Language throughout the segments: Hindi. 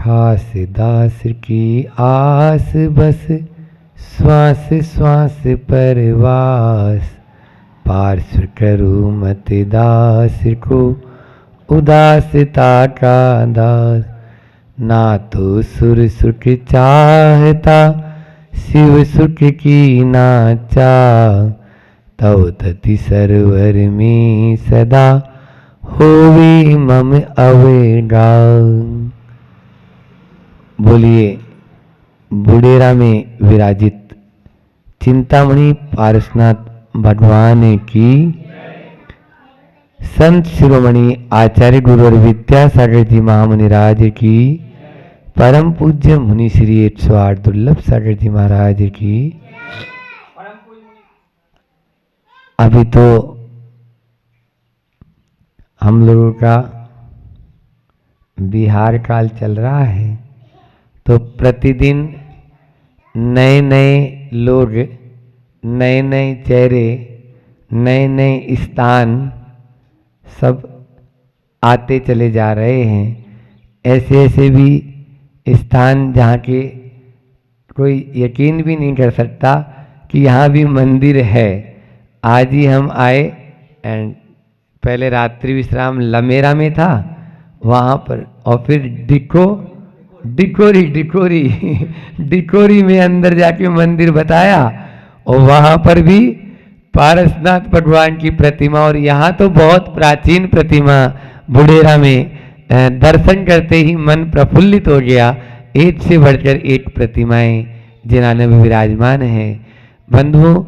खास दास की आस बस, श्वास श्वास परवास। पार्श्व करूँ मत दास को, उदासता का दास। ना तो सुर सुख चाहता, शिव सुख की ना चाह। तव तति सरवर में सदा, होवे मम अवगा। बोलिए बुडेरा में विराजित चिंतामणि पारसनाथ भगवान की, संत शिरोमणि आचार्य गुरुवर विद्यासागर जी महामुनिराज की, परम पूज्य मुनि श्री 108 दुर्लभ सागर जी महाराज की। अभी तो हम लोगों का बिहार काल चल रहा है, तो प्रतिदिन नए नए लोग, नए नए चेहरे, नए नए स्थान सब आते चले जा रहे हैं। ऐसे ऐसे भी स्थान जहाँ के कोई यकीन भी नहीं कर सकता कि यहाँ भी मंदिर है। आज ही हम आए एंड पहले रात्रि विश्राम लमेरा में था, वहाँ पर, और फिर डिकोरी में अंदर जाके मंदिर बताया, और वहाँ पर भी पारसनाथ भगवान की प्रतिमा। और यहाँ तो बहुत प्राचीन प्रतिमा बुडेरा में, दर्शन करते ही मन प्रफुल्लित हो गया। एक से बढ़कर एक प्रतिमाएं जिन्होंने भी विराजमान हैं। बंधुओं,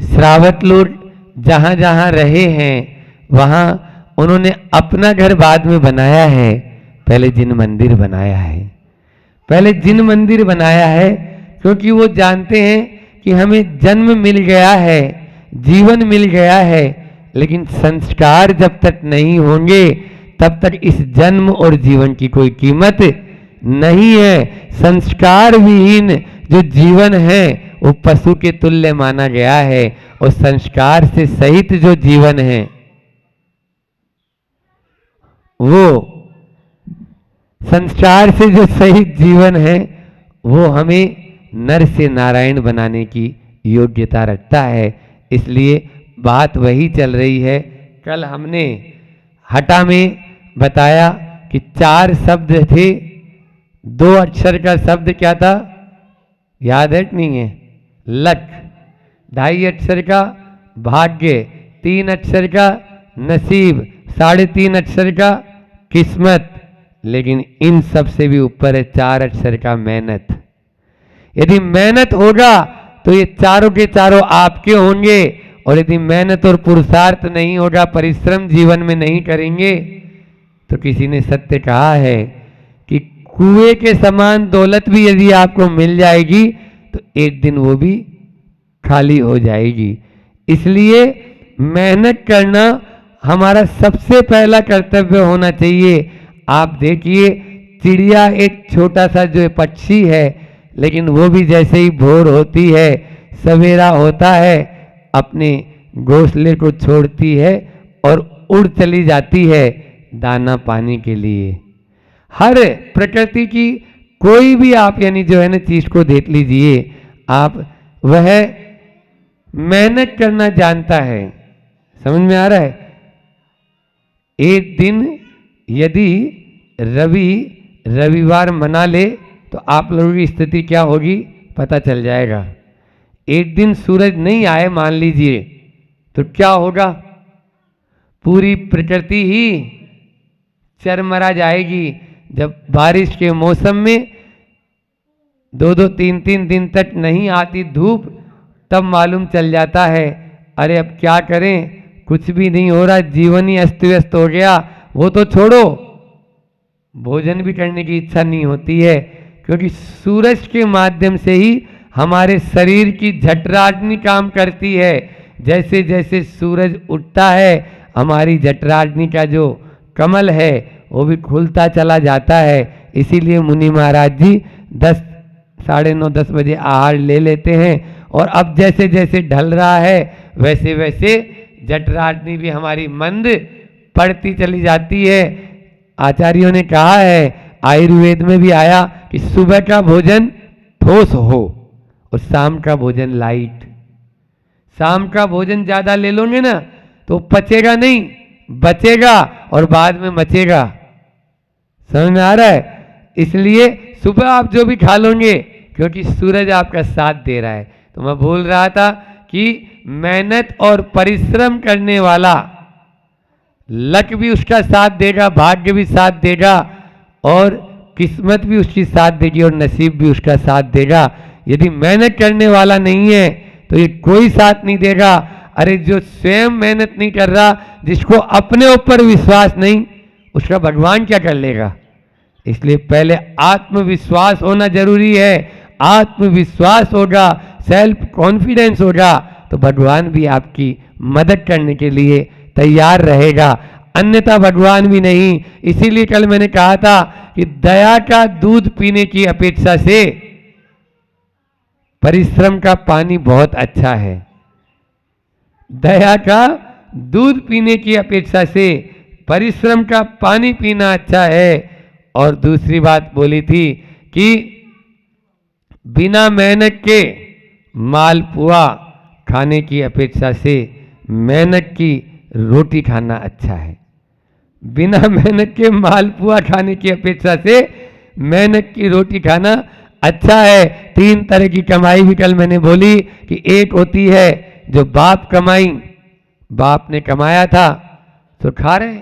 श्रावक लोग जहाँ जहाँ रहे हैं वहाँ उन्होंने अपना घर बाद में बनाया है, पहले जिन मंदिर बनाया है। पहले जिन मंदिर बनाया है क्योंकि वो जानते हैं कि हमें जन्म मिल गया है, जीवन मिल गया है, लेकिन संस्कार जब तक नहीं होंगे तब तक इस जन्म और जीवन की कोई कीमत नहीं है। संस्कार विहीन जो जीवन है वो पशु के तुल्य माना गया है, और संस्कार से सहित जो जीवन है वो, संस्कार से जो सहित जीवन है वो हमें नर से नारायण बनाने की योग्यता रखता है। इसलिए बात वही चल रही है। कल हमने हटा में बताया कि 4 शब्द थे, 2 अक्षर का शब्द क्या था, याद है कि नहीं है? लक। 2.5 अक्षर का भाग्य, 3 अक्षर का नसीब, 3.5 अक्षर का किस्मत, लेकिन इन सब से भी ऊपर है 4 अक्षर का मेहनत। यदि मेहनत होगा तो ये चारों के चारों आपके होंगे, और यदि मेहनत और पुरुषार्थ नहीं होगा, परिश्रम जीवन में नहीं करेंगे, तो किसी ने सत्य कहा है कि कुएं के समान दौलत भी यदि आपको मिल जाएगी तो एक दिन वो भी खाली हो जाएगी। इसलिए मेहनत करना हमारा सबसे पहला कर्तव्य होना चाहिए। आप देखिए, चिड़िया एक छोटा सा जो पक्षी है, लेकिन वो भी जैसे ही भोर होती है, सवेरा होता है, अपने घोंसले को छोड़ती है और उड़ चली जाती है दाना पाने के लिए। हर प्रकृति की कोई भी आप यानी जो है ना चीज को देख लीजिए आप, वह मेहनत करना जानता है। समझ में आ रहा है? एक दिन यदि रविवार मना ले तो आप लोगों की स्थिति क्या होगी पता चल जाएगा। एक दिन सूरज नहीं आए मान लीजिए तो क्या होगा, पूरी प्रकृति ही चरमरा जाएगी। जब बारिश के मौसम में 2-2, 3-3 दिन तक नहीं आती धूप, तब मालूम चल जाता है अरे अब क्या करें, कुछ भी नहीं हो रहा, जीवन ही अस्त व्यस्त हो गया। वो तो छोड़ो, भोजन भी करने की इच्छा नहीं होती है, क्योंकि सूरज के माध्यम से ही हमारे शरीर की जठराग्नि काम करती है। जैसे जैसे सूरज उठता है हमारी जठराग्नि का जो कमल है वो भी खुलता चला जाता है। इसीलिए मुनि महाराज जी 10, साढ़े 9, 10 बजे आहार ले लेते हैं, और अब जैसे जैसे ढल रहा है वैसे वैसे जठराग्नि भी हमारी मंद पड़ती चली जाती है। आचार्यों ने कहा है आयुर्वेद में भी आया कि सुबह का भोजन ठोस हो और शाम का भोजन लाइट। शाम का भोजन ज्यादा ले लोगे ना तो पचेगा नहीं, बचेगा और बाद में मचेगा। समझ में आ रहा है? इसलिए सुबह आप जो भी खा लोगे, क्योंकि सूरज आपका साथ दे रहा है। तो मैं बोल रहा था कि मेहनत और परिश्रम करने वाला लक भी उसका साथ देगा, भाग्य भी साथ देगा और किस्मत भी उसकी साथ देगी और नसीब भी उसका साथ देगा। यदि मेहनत करने वाला नहीं है तो ये कोई साथ नहीं देगा। अरे जो स्वयं मेहनत नहीं कर रहा, जिसको अपने ऊपर विश्वास नहीं, उसका भगवान क्या कर लेगा? इसलिए पहले आत्मविश्वास होना जरूरी है। आत्मविश्वास होगा, सेल्फ कॉन्फिडेंस होगा तो भगवान भी आपकी मदद करने के लिए तैयार रहेगा, अन्यथा भगवान भी नहीं। इसीलिए कल मैंने कहा था कि दया का दूध पीने की अपेक्षा से परिश्रम का पानी बहुत अच्छा है। दया का दूध पीने की अपेक्षा से परिश्रम का पानी पीना अच्छा है। और दूसरी बात बोली थी कि बिना मेहनत के मालपुआ खाने की अपेक्षा से मेहनत की रोटी खाना अच्छा है। बिना मेहनत के मालपुआ खाने की अपेक्षा से मेहनत की रोटी खाना अच्छा है। 3 तरह की कमाई भी कल मैंने बोली कि एक होती है जो बाप कमाई, बाप ने कमाया था तो खा रहे,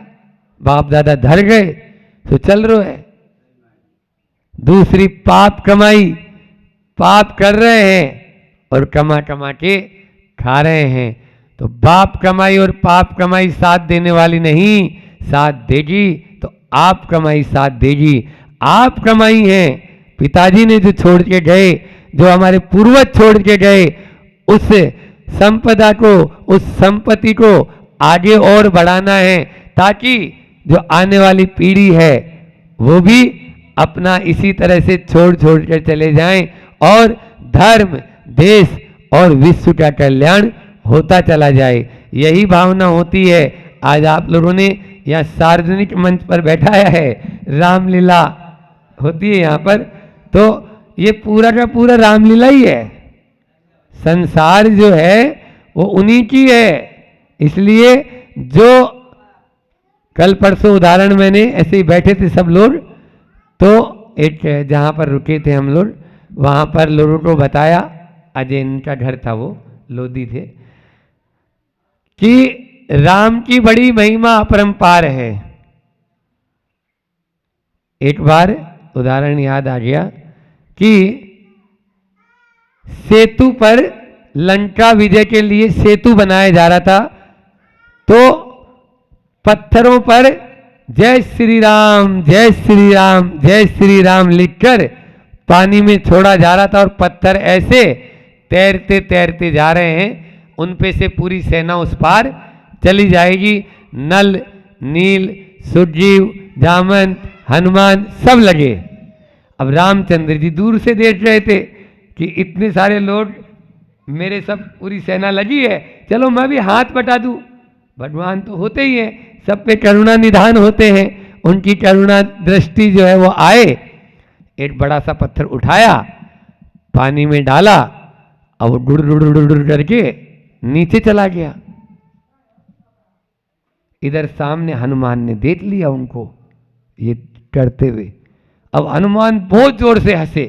बाप दादा धर गए तो चल रहे हैं। दूसरी पाप कमाई, पाप कर रहे हैं और कमा कमा के खा रहे हैं। तो बाप कमाई और पाप कमाई साथ देने वाली नहीं, साथ देगी तो आप कमाई साथ देगी। आप कमाई है, पिताजी ने जो छोड़ के गए, जो हमारे पूर्वज छोड़ के गए, उस संपदा को, उस संपत्ति को आगे और बढ़ाना है ताकि जो आने वाली पीढ़ी है वो भी अपना इसी तरह से छोड़ छोड़ कर चले जाएं और धर्म, देश और विश्व का कल्याण होता चला जाए। यही भावना होती है। आज आप लोगों ने यहाँ सार्वजनिक मंच पर बैठाया है, रामलीला होती है यहाँ पर, तो ये पूरा का पूरा रामलीला ही है। संसार जो है वो उन्हीं की है। इसलिए जो कल परसों उदाहरण मैंने ऐसे ही बैठे थे सब लोग, तो एक जहाँ पर रुके थे हम लोग, वहाँ पर लोगों को बताया, अजय इनका घर था, वो लोधी थे, कि राम की बड़ी महिमा अपरंपार है। एक बार उदाहरण याद आ गया कि सेतु पर लंका विजय के लिए सेतु बनाया जा रहा था, तो पत्थरों पर जय श्री राम, जय श्री राम, जय श्री राम लिखकर पानी में छोड़ा जा रहा था और पत्थर ऐसे तैरते तैरते जा रहे हैं, उन पे से पूरी सेना उस पार चली जाएगी। नल, नील, सुग्रीव, जामवंत, हनुमान सब लगे। अब रामचंद्र जी दूर से देख रहे थे कि इतने सारे लोग, मेरे सब पूरी सेना लगी है, चलो मैं भी हाथ बटा दूं। भगवान तो होते ही हैं, सब पे करुणा निधान होते हैं, उनकी करुणा दृष्टि जो है वो आए। एक बड़ा सा पत्थर उठाया, पानी में डाला, अब वो डुड़ डुड़ डुड़ डुड़ करके नीचे चला गया। इधर सामने हनुमान ने देख लिया उनको ये करते हुए। अब हनुमान बहुत जोर से हंसे।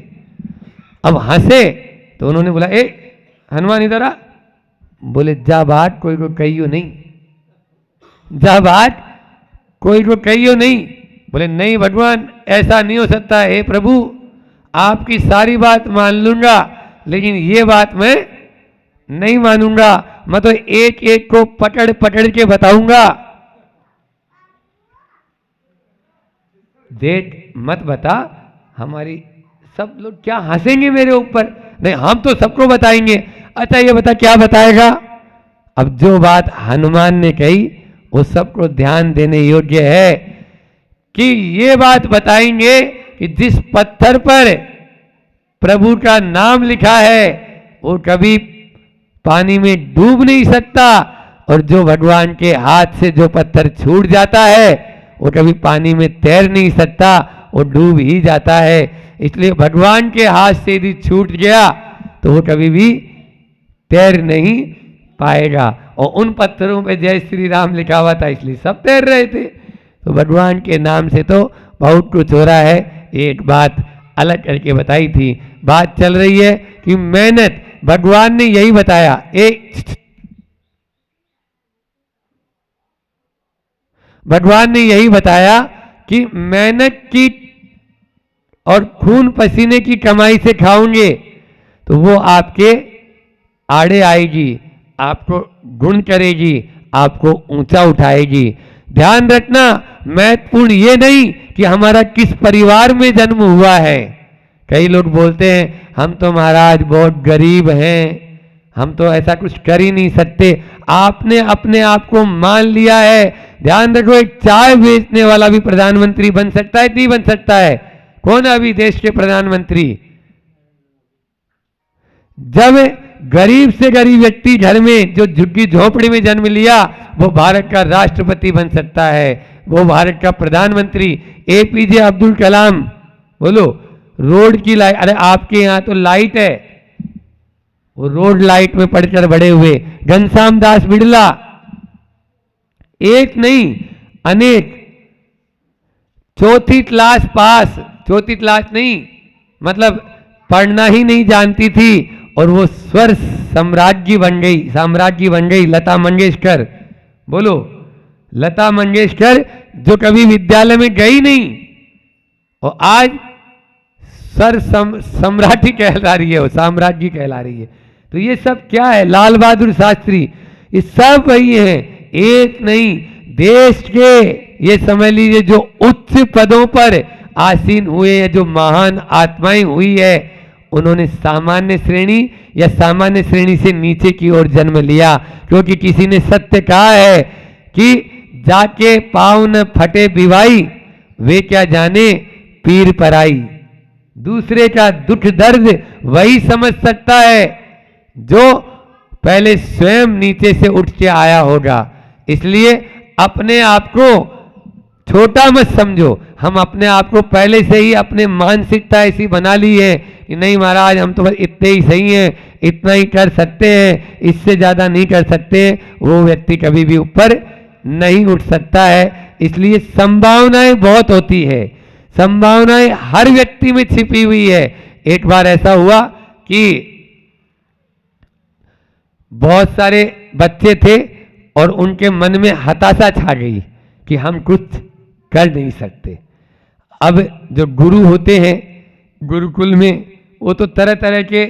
अब हंसे तो उन्होंने बोला, ए हनुमान इधर आ। बोले, जा बात कोई को कहियो नहीं, जा बात कोई को कहियो नहीं। बोले, नहीं भगवान, ऐसा नहीं हो सकता है प्रभु, आपकी सारी बात मान लूंगा, लेकिन ये बात मैं नहीं मानूंगा, मैं तो एक एक को पकड़ पकड़ के बताऊंगा। देख मत बता, हमारी सब लोग क्या हंसेंगे मेरे ऊपर। नहीं, हम तो सबको बताएंगे। अच्छा ये बता क्या बताएगा। अब जो बात हनुमान ने कही वो सबको ध्यान देने योग्य है कि ये बात बताएंगे कि जिस पत्थर पर प्रभु का नाम लिखा है वो कभी पानी में डूब नहीं सकता, और जो भगवान के हाथ से जो पत्थर छूट जाता है वो कभी पानी में तैर नहीं सकता। वो डूब ही जाता है। इसलिए भगवान के हाथ से यदि छूट गया तो वो कभी भी तैर नहीं पाएगा। और उन पत्थरों पे जय श्री राम लिखा हुआ था, इसलिए सब तैर रहे थे। तो भगवान के नाम से तो बहुत कुछ हो रहा है। एक बात अलग करके बताई थी। बात चल रही है कि मेहनत, भगवान ने यही बताया। भगवान ने यही बताया कि मेहनत की और खून पसीने की कमाई से खाओगे तो वो आपके आड़े आएगी, आपको गुण करेगी, आपको ऊंचा उठाएगी। ध्यान रखना, महत्वपूर्ण ये नहीं कि हमारा किस परिवार में जन्म हुआ है। कई लोग बोलते हैं हम तो महाराज बहुत गरीब हैं, हम तो ऐसा कुछ कर ही नहीं सकते। आपने अपने आप को मान लिया है। ध्यान रखो, एक चाय बेचने वाला भी प्रधानमंत्री बन सकता है, नहीं बन सकता है? कौन है अभी देश के प्रधानमंत्री? जब गरीब से गरीब व्यक्ति घर में जो झुग्गी झोपड़ी में जन्म लिया वो भारत का राष्ट्रपति बन सकता है, वो भारत का प्रधानमंत्री। एपीजे अब्दुल कलाम, बोलो रोड की लाइट, अरे आपके यहां तो लाइट है, वो रोड लाइट में पढ़कर बड़े हुए। घनश्याम दास बिड़ला, एक नहीं अनेक, चौथी क्लास पास, चौथी क्लास नहीं मतलब पढ़ना ही नहीं जानती थी और वो स्वर साम्राज्य बन गई। लता मंगेशकर, बोलो लता मंगेशकर जो कभी विद्यालय में गई नहीं और आज स्वर सम्राटी कहला रही है, वो साम्राज्य कहला रही है। तो ये सब क्या है? लाल बहादुर शास्त्री, ये सब वही है, एक नहीं। देश के ये समझ लीजिए जो उच्च पदों पर आसीन हुए हैं, जो महान आत्माएं हुई है, उन्होंने सामान्य श्रेणी या सामान्य श्रेणी से नीचे की ओर जन्म लिया। क्योंकि किसी ने सत्य कहा है कि जाके पाँव न फटे बिवाई, वे क्या जाने पीर पराई। दूसरे का दुख दर्द वही समझ सकता है जो पहले स्वयं नीचे से उठ के आया होगा। इसलिए अपने आप को छोटा मत समझो। हम अपने आप को पहले से ही अपने मानसिकता ऐसी बना ली है कि नहीं महाराज हम तो बस इतने ही सही हैं, इतना ही कर सकते हैं, इससे ज़्यादा नहीं कर सकते। वो व्यक्ति कभी भी ऊपर नहीं उठ सकता है। इसलिए संभावनाएं बहुत होती है, संभावनाएं हर व्यक्ति में छिपी हुई है। एक बार ऐसा हुआ कि बहुत सारे बच्चे थे और उनके मन में हताशा छा गई कि हम कुछ कर नहीं सकते। अब जो गुरु होते हैं गुरुकुल में, वो तो तरह तरह के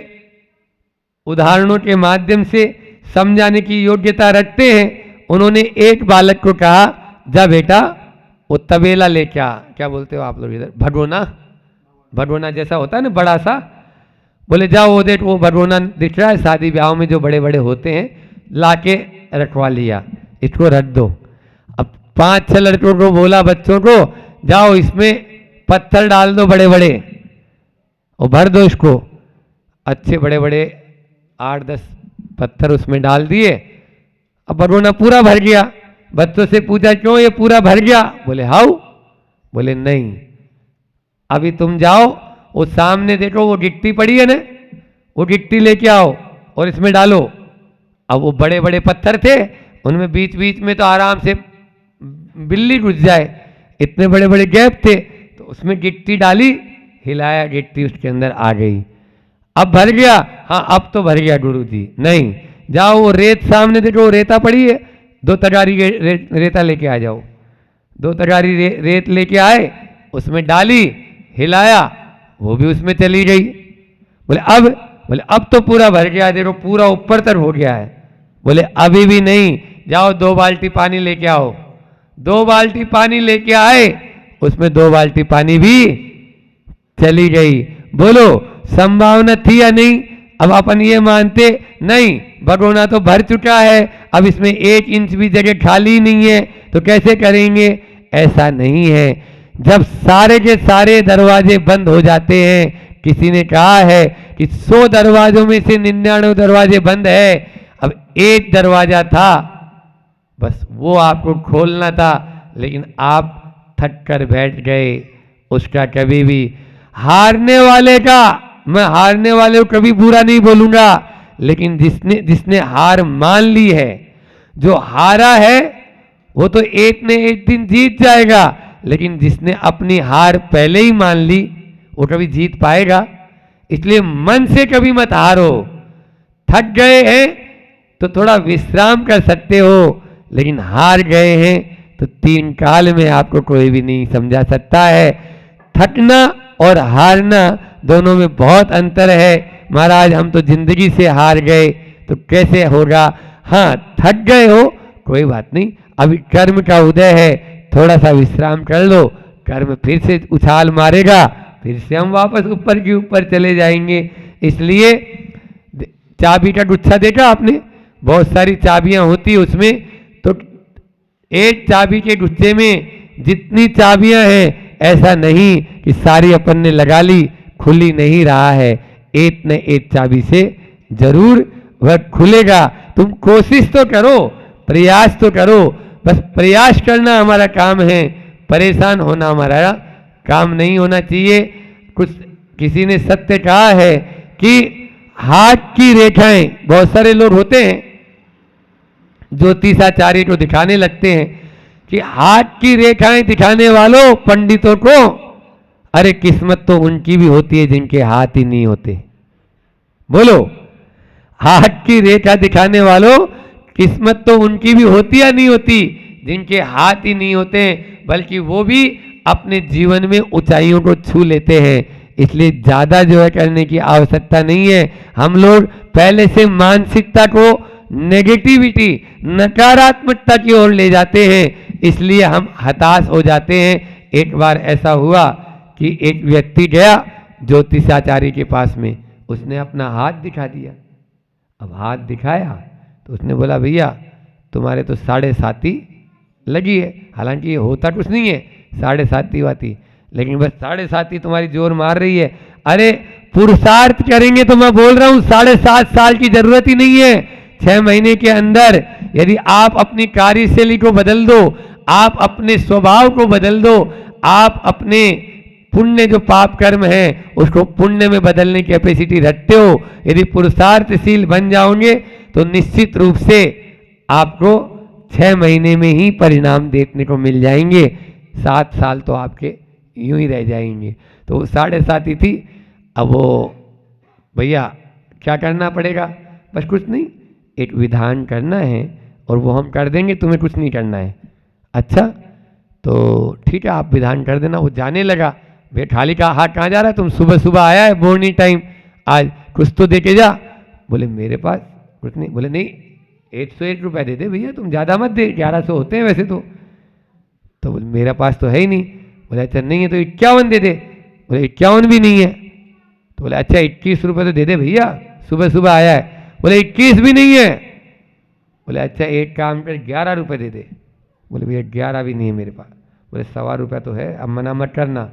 उदाहरणों के माध्यम से समझाने की योग्यता रखते हैं। उन्होंने एक बालक को कहा, जा बेटा वो तबेला ले, क्या बोलते हो आप लोग इधर, भगोना जैसा होता है ना बड़ा सा, बोले जाओ वो देख वो भगोना दिख रहा है, शादी ब्याह में जो बड़े बड़े होते हैं, लाके रखवा लिया, इसको रख दो। अब 5-6 लड़कों को बोला बच्चों को, जाओ इसमें पत्थर डाल दो बड़े बड़े और भर दो इसको। अच्छे बड़े बड़े 8-10 पत्थर उसमें डाल दिए। अब भगोना पूरा भर गया। बच्चों से पूछा क्यों ये पूरा भर गया? बोले हाउ। बोले नहीं, अभी तुम जाओ वो सामने देखो वो गिट्टी पड़ी है ना, वो गिट्टी लेके आओ और इसमें डालो। अब वो बड़े बड़े पत्थर थे, उनमें बीच बीच में तो आराम से बिल्ली घुस जाए, इतने बड़े बड़े गैप थे। तो उसमें गिट्टी डाली, हिलाया, गिट्टी उसके अंदर आ गई। अब भर गया? हाँ अब तो भर गया गुरुजी। नहीं, जाओ वो रेत सामने देखो, वो रेता पड़ी है, 2 तगारी रेता लेके आ जाओ। 2 तगारी रेत लेके आए, उसमें डाली, हिलाया, वो भी उसमें चली गई। बोले अब तो पूरा भर गया, देखो पूरा ऊपर तक हो गया है। बोले अभी भी नहीं, जाओ 2 बाल्टी पानी लेके आओ। 2 बाल्टी पानी लेके आए, उसमें 2 बाल्टी पानी भी चली गई। बोलो संभावना थी या नहीं? अब अपन ये मानते नहीं, भगोना तो भर चुका है, अब इसमें 1 इंच भी जगह खाली नहीं है, तो कैसे करेंगे? ऐसा नहीं है। जब सारे के सारे दरवाजे बंद हो जाते हैं, किसी ने कहा है कि 100 दरवाजों में से 99 दरवाजे बंद है, अब 1 दरवाजा था, बस वो आपको खोलना था, लेकिन आप थक कर बैठ गए, उसका कभी भी, हारने वाले का, मैं हारने वाले को कभी बुरा नहीं बोलूंगा, लेकिन जिसने हार मान ली है, जो हारा है वो तो एक न एक दिन जीत जाएगा, लेकिन जिसने अपनी हार पहले ही मान ली वो कभी जीत पाएगा। इसलिए मन से कभी मत हारो। थक गए हैं तो थोड़ा विश्राम कर सकते हो, लेकिन हार गए हैं तो 3 काल में आपको कोई भी नहीं समझा सकता है। थकना और हारना दोनों में बहुत अंतर है। महाराज हम तो जिंदगी से हार गए तो कैसे होगा? हाँ, थक गए हो कोई बात नहीं, अभी कर्म का उदय है, थोड़ा सा विश्राम कर लो, कर्म फिर से उछाल मारेगा, फिर से हम वापस ऊपर के ऊपर चले जाएंगे। इसलिए चाबी का गुच्छा देखा आपने, बहुत सारी चाबियां होती है उसमें, तो एक चाबी के गुच्छे में जितनी चाबियां हैं, ऐसा नहीं कि सारी अपन ने लगा ली, खुली नहीं रहा है, एक न एक चाबी से जरूर वह खुलेगा। तुम कोशिश तो करो, प्रयास तो करो, बस प्रयास करना हमारा काम है, परेशान होना हमारा काम नहीं होना चाहिए। किसी ने सत्य कहा है कि हाथ की रेखाएं, बहुत सारे लोग होते हैं ज्योतिषाचार्य को दिखाने लगते हैं कि हाथ की रेखाएं दिखाने वालों पंडितों को, अरे किस्मत तो उनकी भी होती है जिनके हाथ ही नहीं होते। बोलो, हाथ की रेखा दिखाने वालों, किस्मत तो उनकी भी होती या नहीं होती जिनके हाथ ही नहीं होते, बल्कि वो भी अपने जीवन में ऊंचाइयों को छू लेते हैं। इसलिए ज्यादा जो है करने की आवश्यकता नहीं है। हम लोग पहले से मानसिकता को नेगेटिविटी, नकारात्मकता की ओर ले जाते हैं, इसलिए हम हताश हो जाते हैं। एक बार ऐसा हुआ कि एक व्यक्ति गया ज्योतिषाचार्य के पास में, उसने अपना हाथ दिखा दिया। अब हाथ दिखाया तो उसने बोला, भैया तुम्हारे तो 7.5 लगी है, हालांकि ये होता कुछ नहीं है 7.5 वाती, लेकिन बस 7.5 तुम्हारी जोर मार रही है। अरे पुरुषार्थ करेंगे तो मैं बोल रहा हूं 7.5 साल की जरूरत ही नहीं है। 6 महीने के अंदर यदि आप अपनी कार्यशैली को बदल दो, आप अपने स्वभाव को बदल दो, आप अपने पुण्य जो पाप कर्म है उसको पुण्य में बदलने की कैपेसिटी रखते हो, यदि पुरुषार्थशील बन जाओगे तो निश्चित रूप से आपको 6 महीने में ही परिणाम देखने को मिल जाएंगे। 7 साल तो आपके यूं ही रह जाएंगे। तो 7.5 ही थी। अब वो भैया क्या करना पड़ेगा? बस कुछ नहीं, एक विधान करना है और वो हम कर देंगे, तुम्हें कुछ नहीं करना है। अच्छा तो ठीक है, आप विधान कर देना। वो जाने लगा। वे खाली का हाथ कहाँ जा रहा है? तुम सुबह सुबह आया है मॉर्निंग टाइम, आज कुछ तो दे के जा। बोले मेरे पास कुछ नहीं। बोले नहीं, 101 रुपये दे दे भैया, तुम ज़्यादा मत दे, 1100 होते हैं वैसे तो बोले मेरा पास तो है ही नहीं। बोले अच्छा नहीं है तो 51 दे दे। बोले 51 भी नहीं है। तो बोले अच्छा 21 रुपये तो दे दे भैया, सुबह सुबह आया है। बोले 21 भी नहीं है। बोले अच्छा एक काम कर 11 रुपये दे दे। बोले भैया 11 भी नहीं है मेरे पास। बोले 1.25 रुपया तो है, अब मना मत करना।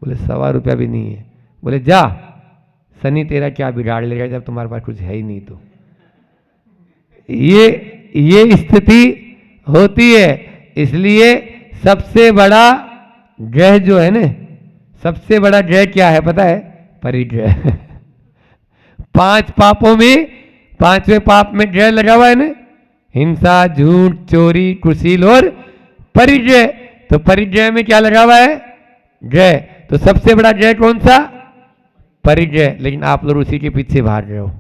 बोले 1.25 रुपया भी नहीं है। बोले जा, शनि तेरा क्या बिगाड़ लेगा जब तुम्हारे पास कुछ है ही नहीं। तो ये स्थिति होती है। इसलिए सबसे बड़ा ग्रह जो है ना, सबसे बड़ा ग्रह क्या है पता है? परिग्रह। 5 पापों में 5वें पाप में ग्रह लगा हुआ है ना, हिंसा, झूठ, चोरी, कुशील और परिग्रह। तो परिग्रह में क्या लगा हुआ है? ग्रह। तो सबसे बड़ा ग्रह कौन सा? परिग्रह। लेकिन आप लोग उसी के पीछे भाग रहे हो,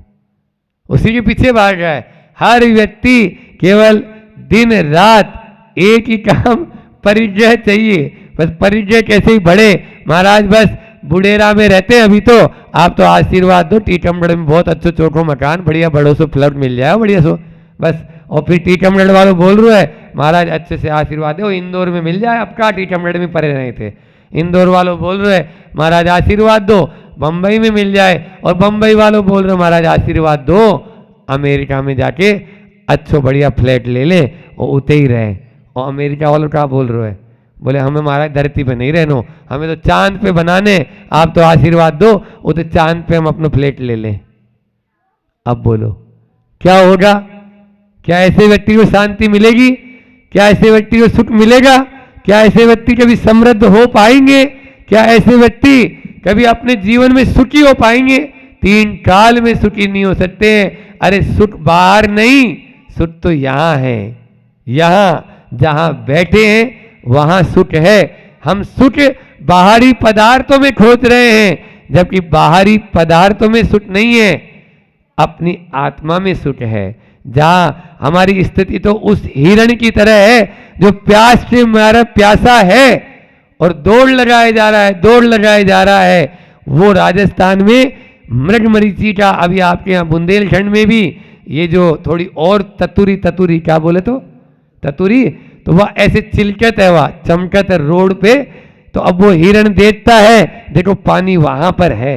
उसी के पीछे भाग रहा है। हर व्यक्ति केवल दिन रात एक ही काम, परिग्रह चाहिए। बस परिग्रह कैसे ही बढ़े महाराज। बस बुढ़ेरा में रहते हैं अभी, तो आप तो आशीर्वाद दो, टीकमगढ़ में बहुत अच्छो चौको मकान, बढ़िया बड़ो सो फ्लैट मिल जाए बढ़िया सो बस। और फिर टीकमगढ़ वालों बोल रहे हैं महाराज अच्छे से आशीर्वाद दो, इंदौर में मिल जाए। अब का टीकमगढ़ में पड़े रहे थे, इंदौर वालों बोल रहे महाराज आशीर्वाद दो, बम्बई में मिल जाए। और बम्बई वालों बोल रहे महाराज आशीर्वाद दो, अमेरिका में जाके अच्छो बढ़िया फ्लैट ले ले और उते ही रहे। और अमेरिका वालों क्या बोल रहे हैं? बोले हमें महाराज धरती पे नहीं रहना, हमें तो चांद पे बनाने, आप तो आशीर्वाद दो, वो तो चांद पे हम अपना फ्लैट ले लें। अब बोलो क्या होगा? क्या ऐसे व्यक्ति को शांति मिलेगी? क्या ऐसे व्यक्ति को सुख मिलेगा? क्या ऐसे व्यक्ति कभी समृद्ध हो पाएंगे? क्या ऐसे व्यक्ति कभी अपने जीवन में सुखी हो पाएंगे? 3 काल में सुखी नहीं हो सकते हैं। अरे सुख बाहर नहीं, सुख तो यहाँ है। यहाँ जहाँ बैठे हैं वहाँ सुख है। हम सुख बाहरी पदार्थों में खोज रहे हैं, जबकि बाहरी पदार्थों में सुख नहीं है, अपनी आत्मा में सुख है। जहाँ हमारी स्थिति तो उस हिरण की तरह है जो प्यास से मारा प्यासा है और दौड़ लगाया जा रहा है, दौड़ लगाया जा रहा है। वो राजस्थान में मृगमरीची का, अभी आपके यहाँ बुंदेलखंड में भी ये जो थोड़ी और ततुरी, ततुरी क्या बोले तो ततुरी, तो वह ऐसे चिलकत है, वह चमकत है रोड पे। तो अब वो हिरण देखता है, देखो पानी वहां पर है,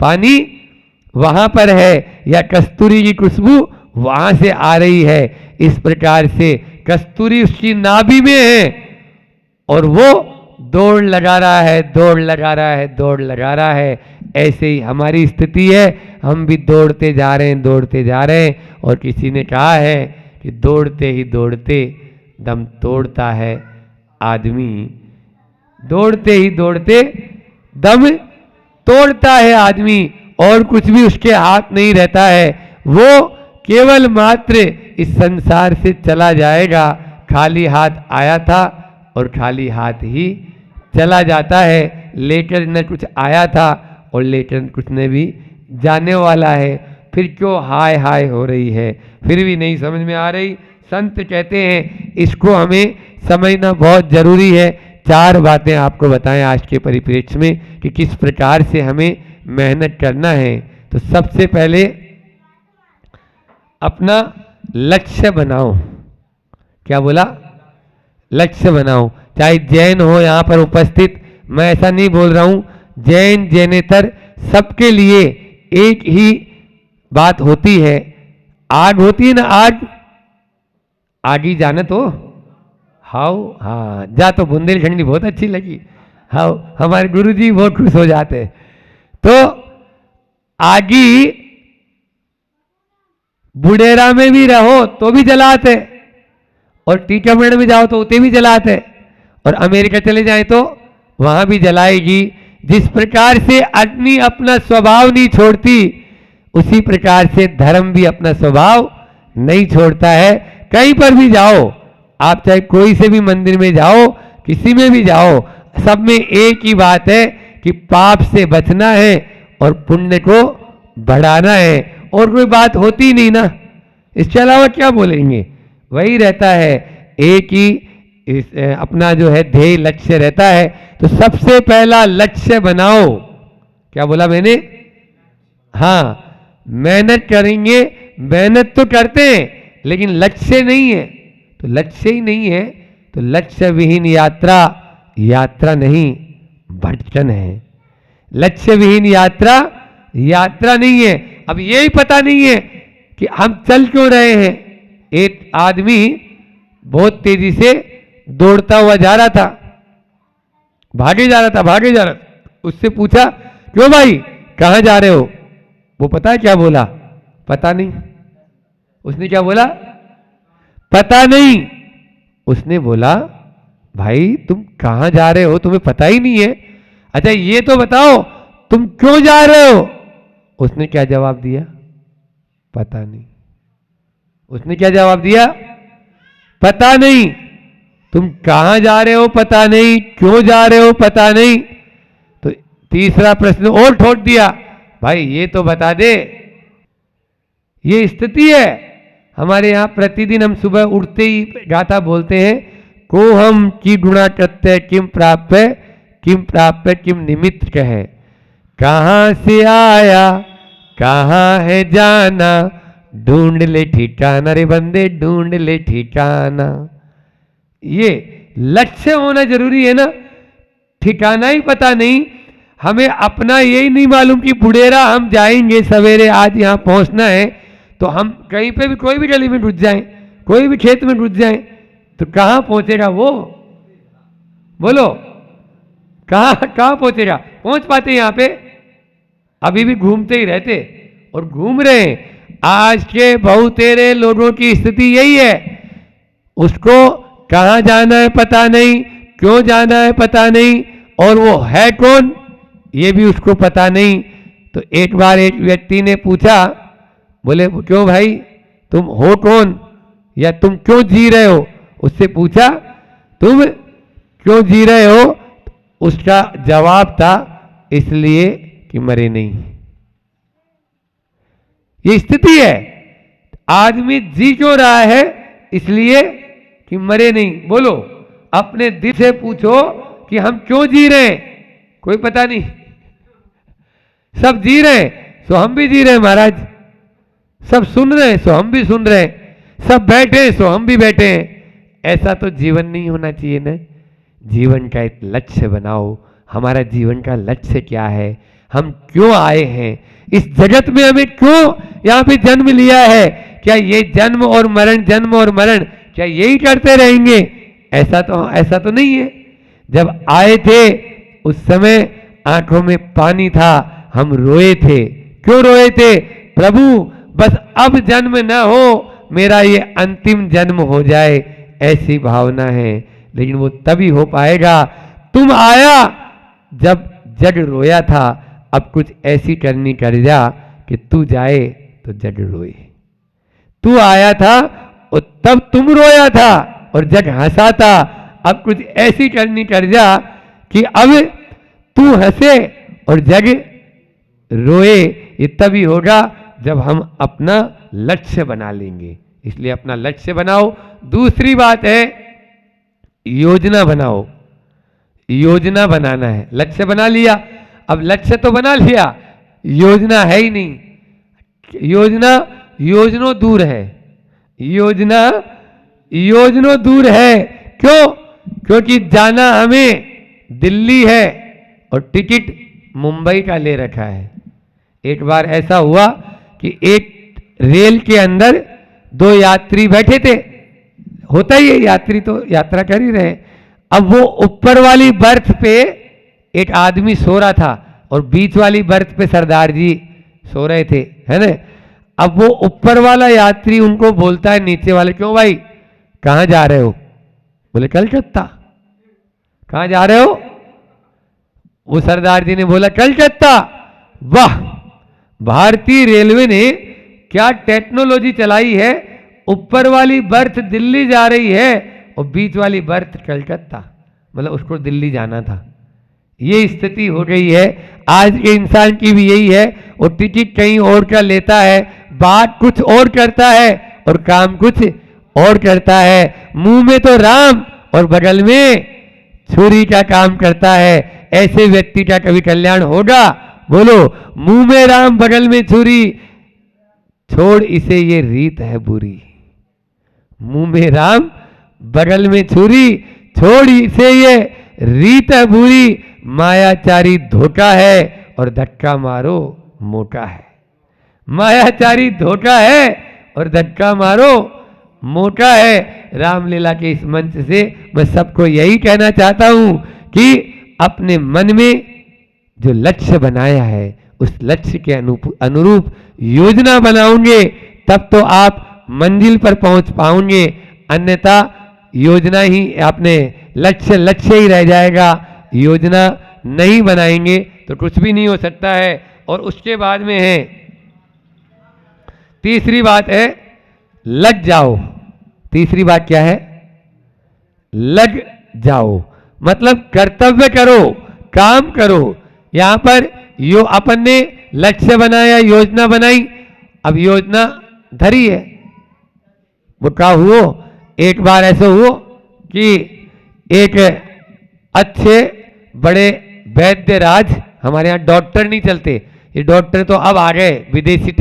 पानी वहां पर है, या कस्तूरी की खुशबू वहां से आ रही है। इस प्रकार से कस्तूरी उसकी नाभि में है और वो दौड़ लगा रहा है, दौड़ लगा रहा है, दौड़ लगा रहा है। ऐसे ही हमारी स्थिति है, हम भी दौड़ते जा रहे हैं, दौड़ते जा रहे हैं। और किसी ने कहा है कि दौड़ते ही दौड़ते दम तोड़ता है आदमी, दौड़ते ही दौड़ते दम तोड़ता है आदमी, और कुछ भी उसके हाथ नहीं रहता है। वो केवल मात्र इस संसार से चला जाएगा, खाली हाथ आया था और खाली हाथ ही चला जाता है। लेकर न कुछ आया था और लेकर कुछ न भी जाने वाला है। फिर क्यों हाय हाय हो रही है, फिर भी नहीं समझ में आ रही। संत कहते हैं इसको हमें समझना बहुत जरूरी है। 4 बातें आपको बताएं आज के परिप्रेक्ष्य में कि किस प्रकार से हमें मेहनत करना है। तो सबसे पहले अपना लक्ष्य बनाओ। क्या बोला? लक्ष्य बनाओ। चाहे जैन हो यहाँ पर उपस्थित, मैं ऐसा नहीं बोल रहा हूँ, जैन जैनेतर सबके लिए एक ही बात होती है। आग होती है ना, आग, आगी जाना तो हाउ, हाँ जा, तो बुंदेलखंडी बहुत अच्छी लगी, हाउ हमारे गुरुजी बहुत खुश हो जाते। तो आगी बुडेरा में भी रहो तो भी जलाते, और टीकमगढ़ में जाओ तो उते भी जलाते, और अमेरिका चले जाए तो वहां भी जलाएगी। जिस प्रकार से अग्नि अपना स्वभाव नहीं छोड़ती, उसी प्रकार से धर्म भी अपना स्वभाव नहीं छोड़ता है। कहीं पर भी जाओ आप, चाहे कोई से भी मंदिर में जाओ, किसी में भी जाओ, सब में एक ही बात है कि पाप से बचना है और पुण्य को बढ़ाना है, और कोई बात होती नहीं ना। इसके अलावा क्या बोलेंगे? वही रहता है, एक ही अपना जो है ध्येय लक्ष्य रहता है। तो सबसे पहला लक्ष्य बनाओ। क्या बोला मैंने? हाँ, मेहनत करेंगे, मेहनत तो करते हैं लेकिन लक्ष्य नहीं है। तो लक्ष्य ही नहीं है तो लक्ष्य विहीन यात्रा यात्रा नहीं, भटकन है। लक्ष्य विहीन यात्रा यात्रा नहीं है। अब यही पता नहीं है कि हम चल क्यों रहे हैं। एक आदमी बहुत तेजी से दौड़ता हुआ जा रहा था, भागे जा रहा था, भागे जा रहा था। उससे पूछा, क्यों भाई कहां जा रहे हो? वो पता है क्या बोला? पता नहीं। उसने क्या बोला? पता नहीं। उसने बोला, भाई तुम कहां जा रहे हो, तुम्हें पता ही नहीं है? अच्छा ये तो बताओ तुम क्यों जा रहे हो? उसने क्या जवाब दिया? पता नहीं। उसने क्या जवाब दिया? पता नहीं। तुम कहां जा रहे हो पता नहीं, क्यों जा रहे हो पता नहीं। तो तीसरा प्रश्न और ठोक दिया, भाई ये तो बता दे। ये स्थिति है हमारे यहाँ। प्रतिदिन हम सुबह उठते ही गाथा बोलते हैं, को हम की गुणा करते किम प्राप्य, किम प्राप्य किम निमित्त कहे। कहां से आया कहां है जाना, ढूंढ ले ठिकाना रे बंदे, ढूंढ ले ठिकाना। ये लक्ष्य होना जरूरी है ना। ठिकाना ही पता नहीं, हमें अपना यही नहीं मालूम कि बुडेरा हम जाएंगे सवेरे, आज यहाँ पहुंचना है, तो हम कहीं पे भी कोई भी गली में घुस जाएं, कोई भी खेत में घुस जाएं, तो कहाँ पहुंचेगा वो? बोलो कहाँ कहाँ पहुंचेगा? पहुंच पाते यहाँ पे? अभी भी घूमते ही रहते और घूम रहे हैं। आज के बहुतेरे लोगों की स्थिति यही है, उसको कहाँ जाना है पता नहीं, क्यों जाना है पता नहीं, और वो है कौन ये भी उसको पता नहीं। तो एक बार एक व्यक्ति ने पूछा, बोले क्यों भाई तुम हो कौन या तुम क्यों जी रहे हो? उससे पूछा तुम क्यों जी रहे हो? उसका जवाब था इसलिए कि मरे नहीं। ये स्थिति है, आदमी जी क्यों रहा है? इसलिए कि मरे नहीं। बोलो अपने दिल से पूछो कि हम क्यों जी रहे हैं? कोई पता नहीं, सब जी रहे हैं सो हम भी जी रहे हैं महाराज, सब सुन रहे हैं सो हम भी सुन रहे हैं, सब बैठे हैं सो हम भी बैठे हैं। ऐसा तो जीवन नहीं होना चाहिए ना। जीवन का एक लक्ष्य बनाओ, हमारा जीवन का लक्ष्य क्या है, हम क्यों आए हैं इस जगत में, हमें क्यों यहाँ पे जन्म लिया है? क्या ये जन्म और मरण क्या यही करते रहेंगे? ऐसा तो नहीं है। जब आए थे उस समय आंखों में पानी था, हम रोए थे। क्यों रोए थे? प्रभु बस अब जन्म न हो, मेरा ये अंतिम जन्म हो जाए, ऐसी भावना है। लेकिन वो तभी हो पाएगा, तुम आया जब जग रोया था, अब कुछ ऐसी करनी कर जा कि तू जाए तो जग रोए। तू आया था और तब तुम रोया था और जग हंसा था, अब कुछ ऐसी करनी कर जा कि अब तू हंसे और जग रोए। ये तभी होगा जब हम अपना लक्ष्य बना लेंगे। इसलिए अपना लक्ष्य बनाओ। दूसरी बात है योजना बनाओ। योजना बनाना है, लक्ष्य बना लिया, अब लक्ष्य तो बना लिया, योजना है ही नहीं। योजना दूर है, योजना दूर है। क्यों? क्योंकि जाना हमें दिल्ली है और टिकट मुंबई का ले रखा है। एक बार ऐसा हुआ कि एक रेल के अंदर दो यात्री बैठे थे, होता ही है, यात्री तो यात्रा कर ही रहे। अब वो ऊपर वाली बर्थ पे एक आदमी सो रहा था और बीच वाली बर्थ पे सरदार जी सो रहे थे, है ना। अब वो ऊपर वाला यात्री उनको बोलता है नीचे वाले, क्यों भाई कहाँ जा रहे हो? बोले कलकत्ता। कहाँ जा रहे हो? वो सरदार जी ने बोला कलकत्ता। वाह, भारतीय रेलवे ने क्या टेक्नोलॉजी चलाई है, ऊपर वाली बर्थ दिल्ली जा रही है और बीच वाली बर्थ कलकत्ता, मतलब उसको दिल्ली जाना था। ये स्थिति हो गई है आज के इंसान की भी यही है। वो टिकट कहीं और का लेता है, बात कुछ और करता है और काम कुछ और करता है। मुंह में तो राम और बगल में छुरी का काम करता है। ऐसे व्यक्ति का कभी कल्याण होगा? बोलो, मुंह में राम बगल में छुरी, छोड़ इसे ये रीत है बुरी। मुंह में राम बगल में छुरी, छोड़ इसे ये रीत है बुरी। मायाचारी धोखा है और धक्का मारो मोटा है। मायाचारी धोखा है और धक्का मारो मोटा है। रामलीला के इस मंच से मैं सबको यही कहना चाहता हूं कि अपने मन में जो लक्ष्य बनाया है उस लक्ष्य के अनुरूप योजना बनाओगे तब तो आप मंजिल पर पहुंच पाओगे। अन्यथा योजना ही आपने लक्ष्य ही रह जाएगा। योजना नहीं बनाएंगे तो कुछ भी नहीं हो सकता है। और उसके बाद में है तीसरी बात है लग जाओ। तीसरी बात क्या है? लग जाओ, मतलब कर्तव्य करो, काम करो। यहां पर अपन ने लक्ष्य बनाया, योजना बनाई, अब योजना धरी है। वो क्या हुआ, एक बार ऐसा हुआ कि एक अच्छे बड़े वैद्य राज, हमारे यहाँ डॉक्टर नहीं चलते, ये डॉक्टर तो अब आ गए, विदेशी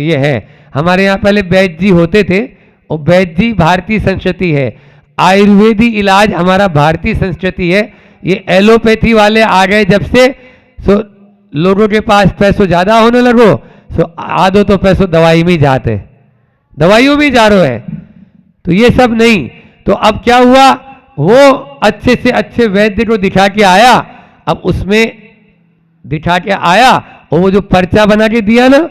ये है। हमारे यहाँ पहले वैद्य जी होते थे और वैद्य जी भारतीय संस्कृति है। आयुर्वेदी इलाज हमारा भारतीय संस्कृति है। ये एलोपैथी वाले आ गए जब से, सो लोगों के पास पैसों ज्यादा होने लगो, सो आधो तो पैसों दवाई में जाते, दवाइयों में जा रहे हैं। तो ये सब नहीं। तो अब क्या हुआ, वो अच्छे से अच्छे वैद्य को दिखा के आया। अब उसमें दिखा के आया और वो जो पर्चा बना के दिया ना,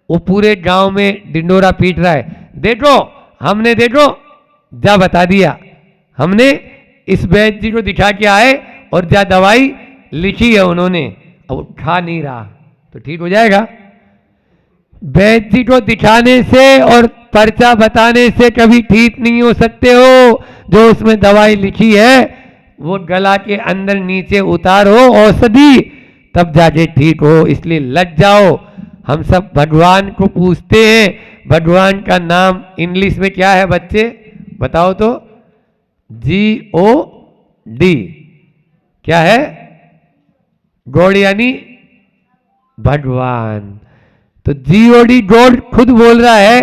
वो पूरे गांव में डिंडोरा पीट रहा है, देखो जा बता दिया, हमने इस वैद्य जी को दिखा के आए और जहाँ दवाई लिखी है उन्होंने, अब वो खा नहीं रहा तो ठीक हो जाएगा। वैद्य जी को दिखाने से और पर्चा बताने से कभी ठीक नहीं हो सकते हो। जो उसमें दवाई लिखी है वो गला के अंदर नीचे उतारो औषधि, तब जाके ठीक हो। इसलिए लग जाओ। हम सब भगवान को पूछते हैं, भगवान का नाम इंग्लिश में क्या है बच्चे बताओ तो? GOD क्या है? गॉड यानी भगवान। तो GOD गॉड खुद बोल रहा है।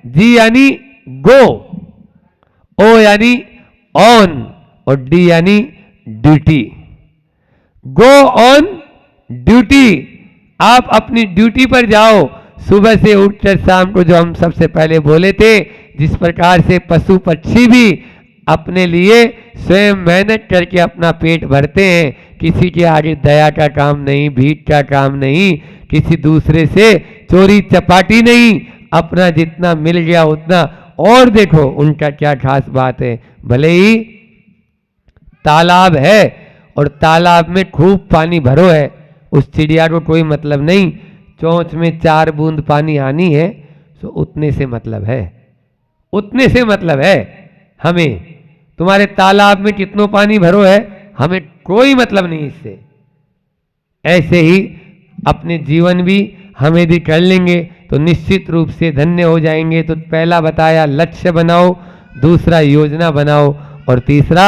G यानी गो, O यानी ऑन और D यानी ड्यूटी। गो ऑन ड्यूटी, आप अपनी ड्यूटी पर जाओ। सुबह से उठकर शाम को, जो हम सबसे पहले बोले थे, जिस प्रकार से पशु पक्षी भी अपने लिए स्वयं मेहनत करके अपना पेट भरते हैं, किसी के आगे दया का काम नहीं, भीख का काम नहीं, किसी दूसरे से चोरी चपाटी नहीं, अपना जितना मिल गया उतना। और देखो उनका क्या खास बात है, भले ही तालाब है और तालाब में खूब पानी भरो है, उस चिड़िया को कोई मतलब नहीं, चोंच में 4 बूंद पानी आनी है तो उतने से मतलब है, उतने से मतलब है हमें। तुम्हारे तालाब में कितनों पानी भरो है हमें कोई मतलब नहीं इससे। ऐसे ही अपने जीवन भी हमें भी कर लेंगे तो निश्चित रूप से धन्य हो जाएंगे। तो पहला बताया लक्ष्य बनाओ, दूसरा योजना बनाओ और तीसरा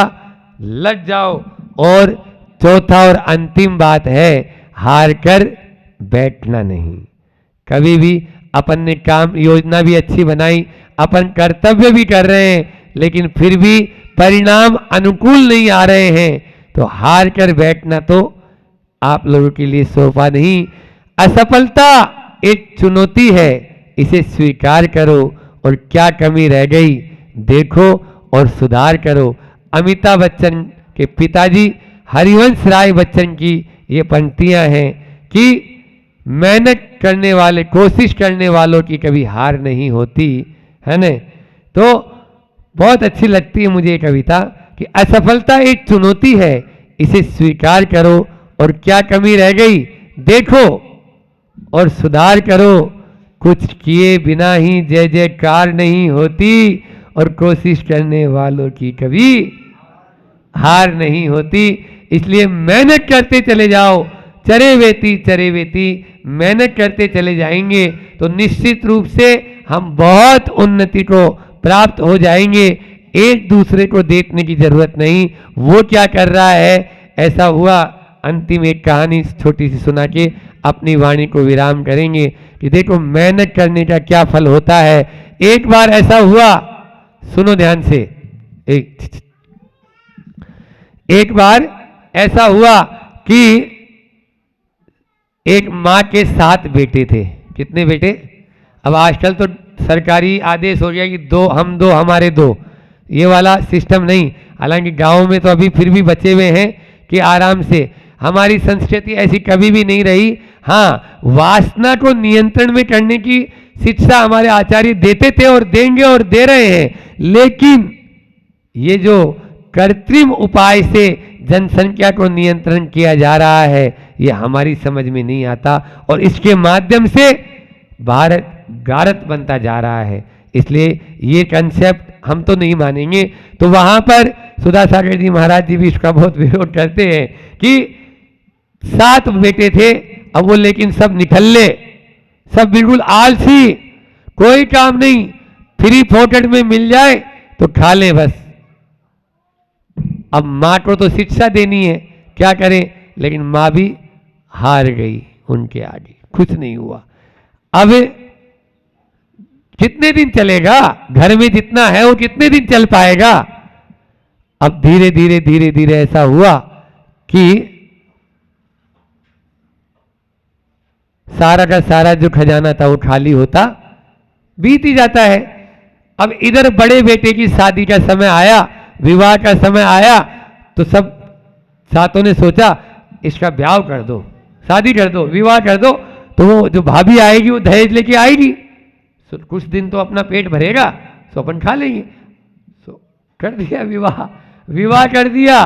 लग जाओ। और चौथा और अंतिम बात है, हार कर बैठना नहीं। कभी भी अपन ने काम योजना भी अच्छी बनाई, अपन कर्तव्य भी कर रहे हैं, लेकिन फिर भी परिणाम अनुकूल नहीं आ रहे हैं, तो हार कर बैठना तो आप लोगों के लिए शोभा नहीं। असफलता एक चुनौती है, इसे स्वीकार करो और क्या कमी रह गई देखो और सुधार करो। अमिताभ बच्चन के पिताजी हरिवंश राय बच्चन की ये पंक्तियां हैं कि मेहनत करने वाले, कोशिश करने वालों की कभी हार नहीं होती, है न। तो बहुत अच्छी लगती है मुझे ये कविता कि असफलता एक चुनौती है, इसे स्वीकार करो और क्या कमी रह गई देखो और सुधार करो। कुछ किए बिना ही जय जयकार नहीं होती और कोशिश करने वालों की कभी हार नहीं होती। इसलिए मेहनत करते चले जाओ, चरे वेती मेहनत करते चले जाएंगे तो निश्चित रूप से हम बहुत उन्नति को प्राप्त हो जाएंगे। एक दूसरे को देखने की जरूरत नहीं, वो क्या कर रहा है। ऐसा हुआ, अंतिम एक कहानी छोटी सी सुना के अपनी वाणी को विराम करेंगे कि देखो मेहनत करने का क्या फल होता है। एक बार ऐसा हुआ, सुनो ध्यान से, एक बार ऐसा हुआ कि एक माँ के 7 बेटे थे। कितने बेटे? अब आजकल तो सरकारी आदेश हो गया कि 2 हम 2 हमारे 2, ये वाला सिस्टम नहीं। हालांकि गांव में तो अभी फिर भी बचे हुए हैं कि आराम से, हमारी संस्कृति ऐसी कभी भी नहीं रही। हाँ, वासना को नियंत्रण में करने की शिक्षा हमारे आचार्य देते थे और देंगे और दे रहे हैं, लेकिन ये जो कृत्रिम उपाय से जनसंख्या को नियंत्रण किया जा रहा है, ये हमारी समझ में नहीं आता और इसके माध्यम से भारत गारत बनता जा रहा है। इसलिए ये कंसेप्ट हम तो नहीं मानेंगे। तो वहां पर सुधा सागर जी महाराज जी भी इसका बहुत विरोध करते हैं कि 7 बेटे थे, अब वो लेकिन सब निकल्ले, सब बिल्कुल आलसी, कोई काम नहीं, फ्री फोकट में मिल जाए तो खा ले बस। अब माँ को तो शिक्षा देनी है, क्या करें, लेकिन माँ भी हार गई उनके आगे, कुछ नहीं हुआ। अब कितने दिन चलेगा, घर में जितना है वो कितने दिन चल पाएगा। अब धीरे धीरे ऐसा हुआ कि सारा का सारा जो खजाना था वो खाली होता बीत ही जाता है। अब इधर बड़े बेटे की शादी का समय आया, विवाह का समय आया, तो सब सातों ने सोचा इसका ब्याह कर दो, शादी कर दो, विवाह कर दो, तो वो जो भाभी आएगी वो दहेज लेके आएगी, तो कुछ दिन तो अपना पेट भरेगा, तो अपन खा लेंगे। तो कर दिया विवाह, विवाह कर दिया।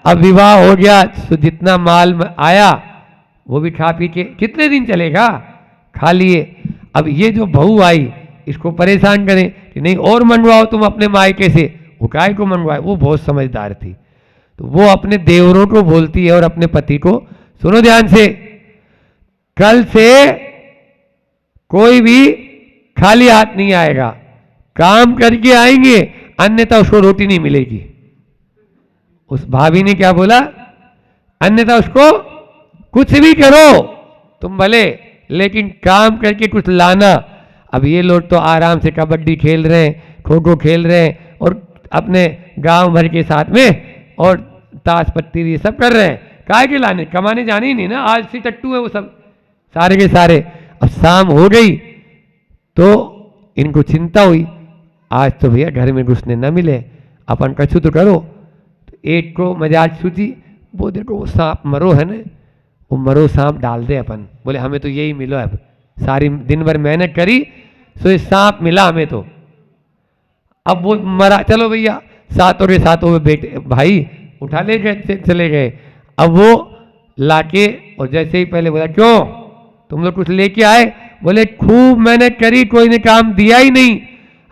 अब विवाह हो गया तो जितना माल में आया वो भी खा पी के कितने दिन चलेगा, खा लिए। अब ये जो बहू आई इसको परेशान करें कि नहीं और मंगवाओ तुम अपने मायके से, वो काय को मंगवाए, वो बहुत समझदार थी। तो वो अपने देवरों को बोलती है और अपने पति को, सुनो ध्यान से, कल से कोई भी खाली हाथ नहीं आएगा, काम करके आएंगे, अन्यथा उसको रोटी नहीं मिलेगी। उस भाभी ने क्या बोला, अन्यथा उसको कुछ भी करो तुम भले, लेकिन काम करके कुछ लाना। अब ये लोग तो आराम से कबड्डी खेल रहे हैं, खो खो खेल रहे हैं और अपने गांव भर के साथ में और ताश पत्ती ये सब कर रहे हैं, काय के लाने, कमाने जाने ही नहीं ना, आलसी टट्टू है वो सब सारे के सारे। अब शाम हो गई तो इनको चिंता हुई, आज तो भैया घर में घुसने न मिले, अपन कछु तो करो। तो एक को मजाज सूझी, वो देखो वो सांप मरो है ना, वो मरो सांप डाल दे अपन, बोले हमें तो यही मिलो, अब सारी दिन भर मेहनत करी सो ये सांप मिला हमें तो। अब वो मरा, चलो भैया सातों के सातों बेटे भाई उठा ले गए, चले गए। अब वो लाके और जैसे ही पहले बोला क्यों तुम लोग कुछ लेके आए, बोले खूब मेहनत करी कोई ने काम दिया ही नहीं,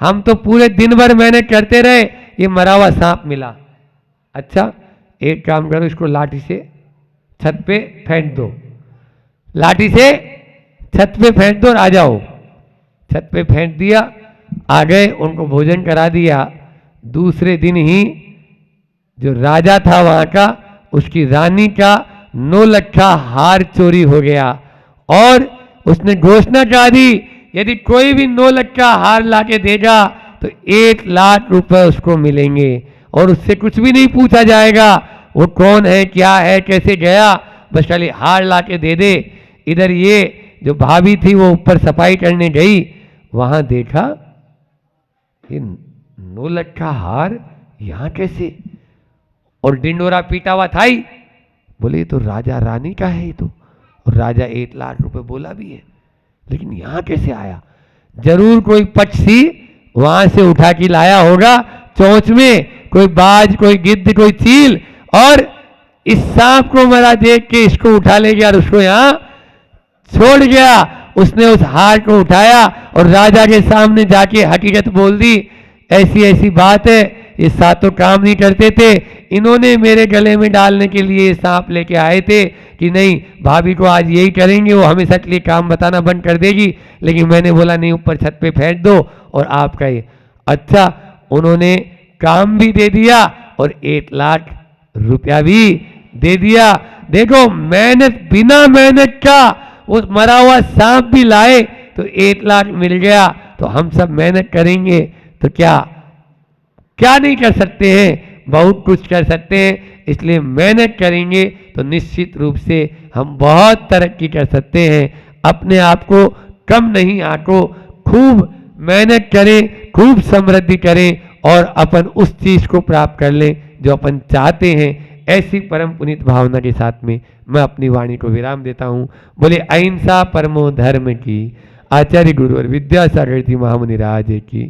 हम तो पूरे दिन भर मेहनत करते रहे, ये मरा हुआ सांप मिला। अच्छा एक काम करो, इसको लाठी से छत पे फेंक दो, लाठी से छत पे फेंक दो और आ जाओ। छत पे फेंक दिया, आ गए, उनको भोजन करा दिया। दूसरे दिन ही जो राजा था वहां का, उसकी रानी का 9 लक्षा हार चोरी हो गया और उसने घोषणा कर दी यदि कोई भी 9 लक्षा हार लाके देगा तो 1 लाख रुपए उसको मिलेंगे और उससे कुछ भी नहीं पूछा जाएगा, वो कौन है क्या है कैसे गया, बस खाली हार लाके दे दे। इधर ये जो भाभी थी वो ऊपर सफाई करने गई, वहां देखा ये 9 लक्षा हार यहां कैसे, और डिंडोरा पीटा हुआ था ही, बोले ये तो राजा रानी का है, ये तो, और राजा 1 लाख रुपए बोला भी है, लेकिन यहां कैसे आया, जरूर कोई पक्षी वहां से उठा के लाया होगा, चोंच में कोई बाज कोई गिद्ध कोई चील, और इस सांप को मरा देख के इसको उठा ले गया और उसको यहां छोड़ गया। उसने उस हार को उठाया और राजा के सामने जाके हकीकत बोल दी, ऐसी ऐसी बात है, ये सातों काम नहीं करते थे, इन्होंने मेरे गले में डालने के लिए ये सांप लेके आए थे कि नहीं भाभी को आज यही करेंगे, वो हमेशा के लिए काम बताना बंद कर देगी, लेकिन मैंने बोला नहीं ऊपर छत पे फेंक दो और आपका ये। अच्छा उन्होंने काम भी दे दिया और 1 लाख रुपया भी दे दिया। देखो मेहनत, बिना मेहनत का वो मरा हुआ सांप भी लाए तो 1 लाख मिल गया। तो हम सब मेहनत करेंगे तो क्या क्या नहीं कर सकते हैं, बहुत कुछ कर सकते हैं। इसलिए मेहनत करेंगे तो निश्चित रूप से हम बहुत तरक्की कर सकते हैं। अपने आप को कम नहीं आंको, खूब मेहनत करें, खूब समृद्धि करें और अपन उस चीज को प्राप्त कर लें जो अपन चाहते हैं। ऐसी परम पुनीत भावना के साथ में मैं अपनी वाणी को विराम देता हूँ। बोले अहिंसा परमो धर्म की, आचार्य गुरु और विद्यासागर जी महामुनि राज की।